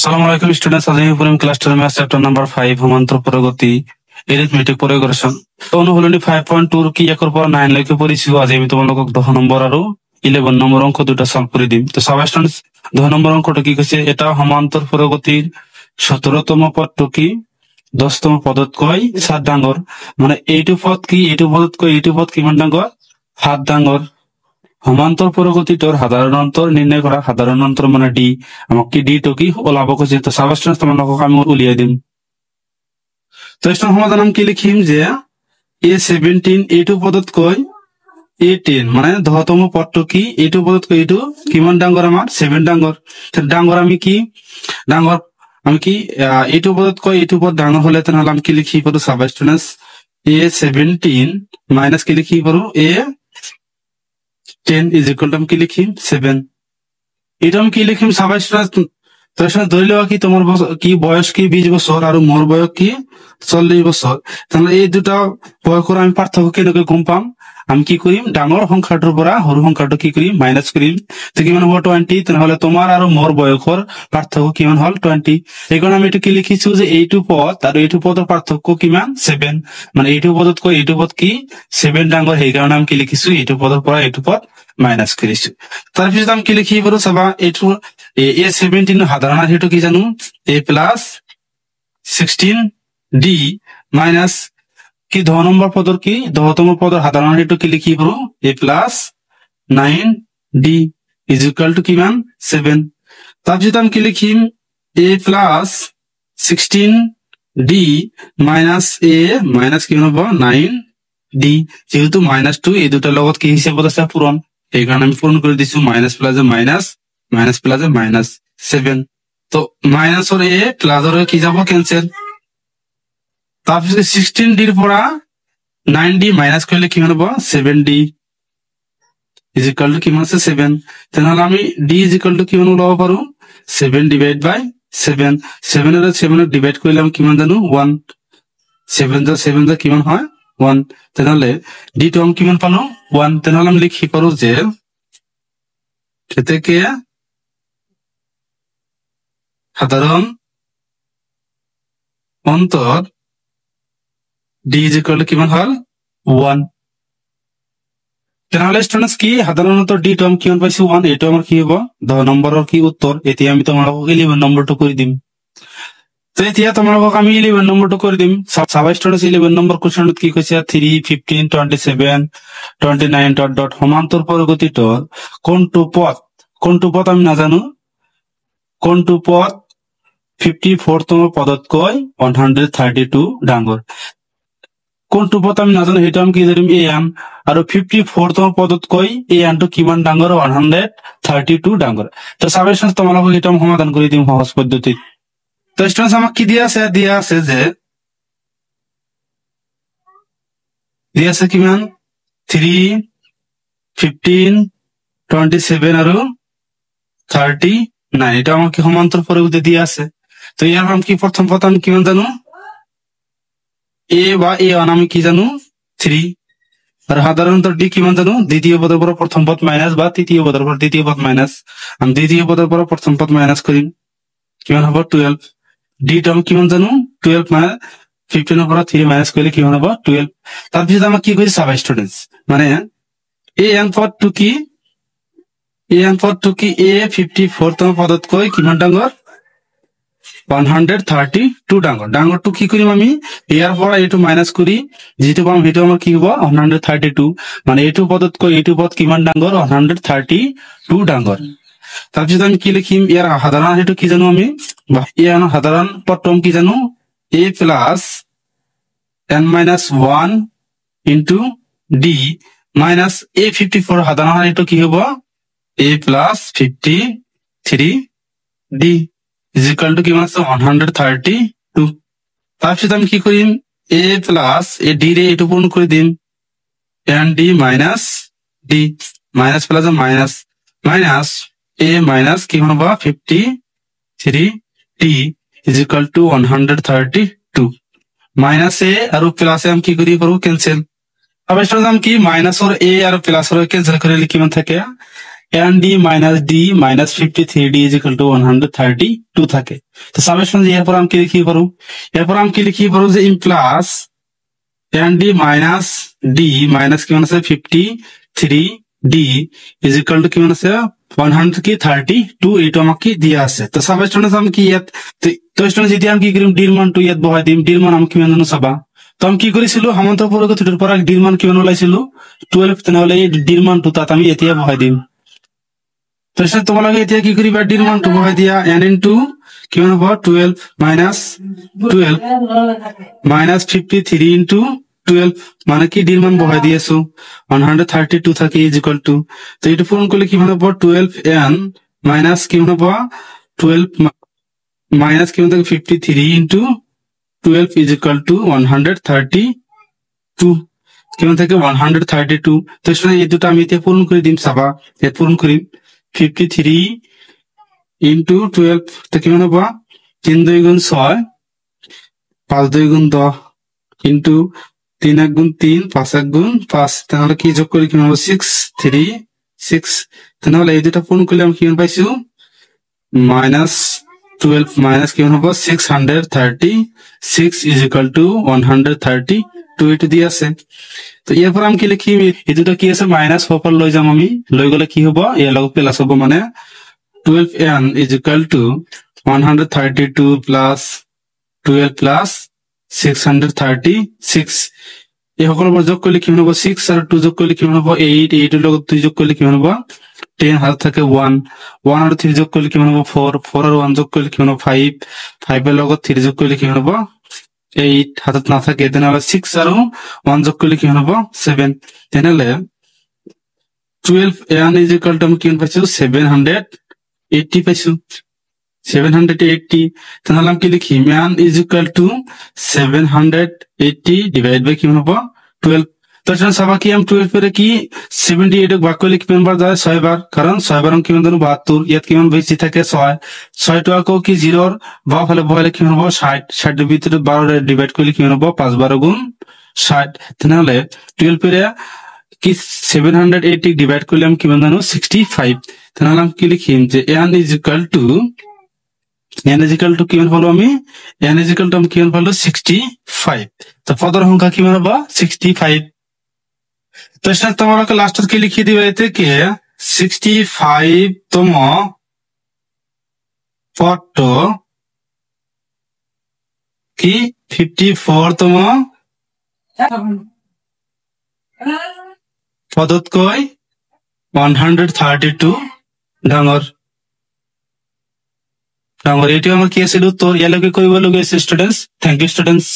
আসসালামু আলাইকুম স্টুডেন্টস, আজ আমি পড়িম ক্লাস 10 ম্যাথ চ্যাপ্টার নাম্বার 5 সমান্তর প্রগতি এরিথমেটিক প্রোগ্রেশন। তো অনুশীলনী 5.2 কি 1 পর 9 লৈকে পড়িছো। আজ আমি তোমালোকক 10 নম্বৰ আৰু 11 নম্বৰ অংক দুটা সলভ কৰি দিম। তো সব স্টুডেন্টস 10 নম্বৰ অঙ্কটা কি কৈছে, এটা সমান্তৰ প্ৰগতিৰ 17তম পদটো কি 10তম পদতকৈ 7 ডাঙৰ, মানে এইটো পদ কি এইটো পদতকৈ এইটো পদ কিমান ডাঙৰ 7 ডাঙৰ। সমান্তর প্রগতিটোর সাধারণ অন্তর নির্ণয় করা। সাধারণ অন্তর মানে ডি, আমাক কি ডি টো কি ওলাব কৈছে। তো সাবস্টেন্স তোমালোকক আমি উলিয়াই দিম। তো এই সমাধান আমি কি লিখিম যে A17 এইটো পদতকৈ A10 মানে 10তম পদটো কি এইটো পদতকৈ এইটো কিমান ডাঙৰ, আমাৰ 7 ডাঙৰ। ডাঙৰ আমি কি ডাঙৰ আমি কি এইটো পদতকৈ এইটো পদ ডাঙৰ হলে তেনেহলে আমি কি লিখি পাৰো সাবস্টেন্স A17 মাইনাস কি লিখি পাৰো A10 is equal to আমি কি লিখিম 7। এটা আমি কি লিখিম সাবস্টেন্স। তো ধরে লওয়া কি তোমার কি বয়স কি 20 বছর আর মোর বয়স কি 40 বছর। তাহলে এই দুটা বয়সের আমি পার্থক্য কেনেকৈ গম পাম, আমি কি করিম ডাঙর সংখ্যাটোর পৰা সৰু সংখ্যাটো কি করিম মাইনাস করিম। তো কিমান হব 20। তাহলে তোমার আর মোর বয়সের পার্থক্য কিমান হল 20। এই কারণে আমি এটা কি লিখিছো যে এইটো পদ আর এইটো পদের পার্থক্য কিমান 7, মানে এইটো পদতকৈ এইটো পদ কি 7 ডাঙৰ। সেই কাৰণে আমি কি লিখিছো এইটো পদেৰ পৰা এইটো পদ মাইনাস কৰিছো। তাৰপিছত আমি কি লিখি পাৰো চাবা, এইটো A17 সাধাৰণ সেইটো কি জানো A প্লাস 16D মাইনাস কি 10 নম্বৰ পদৰ কি 10তম পদৰ সাধাৰণ সেইটো কি লিখি পাৰো A plus 9D is equal to কিমান 7। তাৰপিছত আমি কি লিখিম A plus 16D minus A minus কি হ'ব 9D, যেহেতু -2 এই দুটাৰ লগত কি হিচাপত আছে পূৰণ, এই কারণে আমি পূরণ করে দিছো মাইনাস প্লাসে মাইনাস মাইনাস প্লাসে মাইনাস 7। তো মাইনাস ওর এ প্লাস ওর কি যাব ক্যান্সেল। তারপর 16D এর পৰা 9D মাইনাস করলে কি হবে 7D ইজ ইকুয়াল টু কিমান আছে 7। তাহলে আমি D ইজ ইকুয়াল টু কিমান ওলাব পারো 7 ডিভাইড বাই 7। 7 এর 7 ডিভাইড করলে আমি কিমান জানো 1। 7 যা কিমান হয় 1। তাহলে D টো আমি কিমান পালো 1। তাহলে আমি লিখি পারো যে থেকে সাধারণ অন্তর D ইজ ইকুয়াল টু কিমান হল 1। তাহলে স্টুডেন্টস কি সাধারণ অন্তর D টো আমি কিমান পাইছো 1। এটা আমার কি হবো 10 নম্বরের কি উত্তর। এতিয়া আমি তোমালোকক 11 নম্বরটো করে দিম। তো এতিয়া তোমালোকক আমি 11 নম্বরটো করে দিম। সব স্টুডেন্টস 11 নম্বর কোশ্চেনত কি কৈছে 3, 15, 27, 29 ডট ডট সমান্তর প্রগতিটোর কোনটো পদ আমি নাজানো, কোনটো পদ 54তম পদতকৈ 132 ডাঙৰ। কোনটো পদ আমি নাজানো সেইটো আমি কি ধৰিম an, আৰু 54তম পদতকৈ anটো কিমান ডাঙৰ 132 ডাঙৰ। তো সাবস্টেন্স তোমালোকক এটা সমাধান কৰি দিম সহজ পদ্ধতিত। তো স্টুডেন্টস আমাক কি দিয়া আছে যে দিয়া আছে কিমান 3, 15, 27 আৰু 39। এটা আমাকে সমান্তর প্রগতি দিয়ে আছে। তো ইয়ার আমি কি প্রথম পদ আমি কিমান জানো A বা A1 আমি কি জানো 3, আর সাধারণত D কিমান জানো দ্বিতীয় পদের পর প্রথম পদ মাইনাস বা তৃতীয় পদের পর দ্বিতীয় পদ মাইনাস। আমি দ্বিতীয় পদের পর প্রথম পদ মাইনাস করিম কিমান হব 12। D টো আমি কিমান জানো 12 মানে 15 এর পর 3 মাইনাস করলে কিমান হব 12। তারপর আমাকে কি কইছে সাব স্টুডেন্টস মানে an পদটো কি A 54তম পদতকৈ কিমান ডাঙৰ 132 ডাঙৰ। ডাঙৰটো কি কৰিম আমি ইয়াৰ পৰা এইটো মাইনাস কৰি যেটো পাম সেইটো আমাৰ কি হ'ব 132, মানে এইটো পদতকৈ এইটো পদ কিমান ডাঙৰ 132 ডাঙৰ। তাৰপিছত আমি কি লিখিম ইয়াৰ সাধাৰণ সেইটো কি জানো আমি ইয়াৰ সাধাৰণ পদটো কি জানো A plus n-1 into D minus A54 সাধারণ সেইটো কি হ'ব A plus 53D is equal to কিমান আছে 132। তাৰপিছত আমি কি কৰিম A plus A D ৰে এইটো পূৰণ কৰি দিম and D minus D minus plus minus minus A minus কিমান হ'ব 53D is equal to 132। Minus A আৰু প্লাস আমি কি কৰি পাৰো কেনসেল। अब स्टूडेंट्स हम की माइनस और A और प्लस और कैंसिल करले কিমান থাকে N D minus 53 D is equal to 132 থাকে। তো সামেশন এরপর আমি কি লিখিব পারো, এরপর আমি কি লিখিব পারো যে in plus N D minus কিমান আছে 53 ডি ইজ ইকুয়াল টু কিমান আছে 132 এইটো আমাক দিয়া আছে। তো সামেশন আমি কি ইয়াত তো স্টুডেন্ট যেতিয়া আমি কি কৰিম ডিৰ মানটো ইয়াত বহাই দিম, ডিৰ মান আমি কিমান জানো চাবা। তো আমি কি কৰিছিলো সমান্তৰাল পুৰগতিটোৰ পৰা ডিৰ মান কিমান ওলাইছিলো 12, তেনেহলে এই ডিৰ মানটো তাত আমি এতিয়া বহাই দিম। তো তোমালোকে এতিয়া কি কৰিবা ডিৰ মানটো বহাই দিয়া n ইনটু কিমান হ'ব 12 মাইনাস 53 ইনটু 12 মানে কি ডিৰ মান বহাই দি আছো 132 থাকে ইজ ইকুয়াল টু। তো এইটো পূৰণ কৰিলে কিমান হ'ব 12n মাইনাস কিমান হ'ব 12 মাইনাস কিমান থাকে 53 ইনটু 12 ইজ ইকুয়াল টু 132 কিমান থাকে 132। তো এই দুটো আমি এতিয়া পূৰণ কৰি দিম চাবা, ইয়াত পূৰণ কৰিম 53 ইনটু 12 তো কিমান হ'ব 3 2 গুণ 6 5 2 গুণ 10 ইনটু 3 1 গুণ 3 5 1 গুণ 5, তাহলে কি যোগ করলে কিমান হবে 6 3 6। তাহলে এই দুটো পূরণ করলে আমি কিমান পাইছো মাইনাস 12 মাইনাস কিমান হবে 636 ইজ ইকুয়াল টু 132 এটো দিয়ে আছে। তো এরপর আমি কি লিখিম এই দুটো কি আছে মাইনাস হওয়ার লৈ যাম, আমি লৈ গলে কি হব ইয়ার লগ প্লাস হব, মানে 12n is equal to 132 plus 12 plus 636 এই সকল যোগ করলে কিমান হব 6 আর 2 যোগ করলে কিমান হব 8, 8 এর লগ 2 যোগ করলে কিমান হব 10 হাত থাকে 1 1 আর 3 যোগ করলে কিমান হব 4 4 আর 1 যোগ করলে কিমান হব 5 5 এর লগ 3 যোগ করলে কিমান হব 8 হাতত না থাকে, তাহলে 6 আর 1 যোগ করলে কিমান হব 7। তাহলে 12n ইজ ইকুয়াল টু আমি কিমান পাইছো 780 পাইছো 780। তাহলে আমি কি লিখি মান ইজ ইকুয়াল টু 780 ডিভাইড বাই কিমান হব 12। তো চাবা কি আমি 12 পরে কি 78 ভাগ করলে কিমান বার যায় 6 বার, কারণ 6 বার কিমান জানো 72, ইয়াত কিমান বেশি থাকে 6 6 টো আকৌ কি 0 ৰ বাও ফালে বহালে কিমান হব 60 60 এর ভিতরে 12 ডিভাইড করলে কিমান হব 5 12 গুণ 60। তাহলে 12 পরে কি 780 ডিভাইড করলে আমি কিমান জানো 65। তাহলে আমি কি লিখিম যে n ইজ ইকুয়াল টু কিমান পালো আমি n ইজ ইকুয়াল টু আমি কিমান পালো 65। তো পদৰ সংখ্যা কিমান হ'ব 65। তো স্যার তোমালোকে লাস্টত কি লিখি দিবা এতে কি 65 তম পদটো কি 54 তম পদতকৈ 132 ডাঙৰ। এইটো আমাৰ কি আছিল উত্তৰ, ইয়ালৈকে কৰিব লগীয়া আছে ষ্টুডেন্টস। Thank U students.